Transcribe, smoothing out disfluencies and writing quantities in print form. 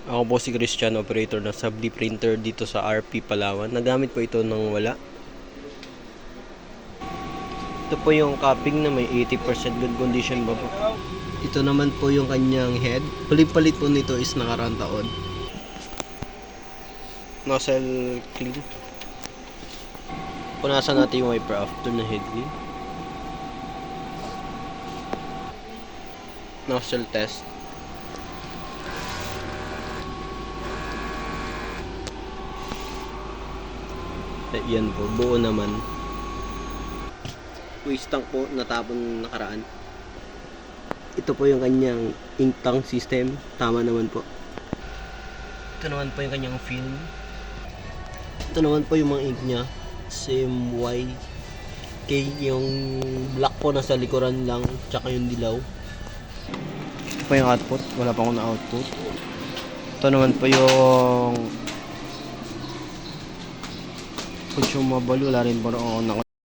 Ako po si Christian, operator ng Sabli Printer dito sa RP Palawan. Nagamit po ito ng wala. Ito po yung cupping na may 80% good condition ba po. Ito naman po yung kanyang head. Palit po nito is nakaraang taon. Nozzle clean. Punasan natin yung wiper after na head clean. Nozzle test. Yan po, buo naman. Waste tank po, natapon nakaraan. Ito po yung kanyang ink tank system. Tama naman po. Ito naman po yung kanyang film. Ito naman po yung mga ink nya. Same YK. Yung black po nasa likuran lang. Tsaka yung dilaw. Ito po yung output. Wala pa akong na-output. Ito naman po yung consumable. Wala rin po ako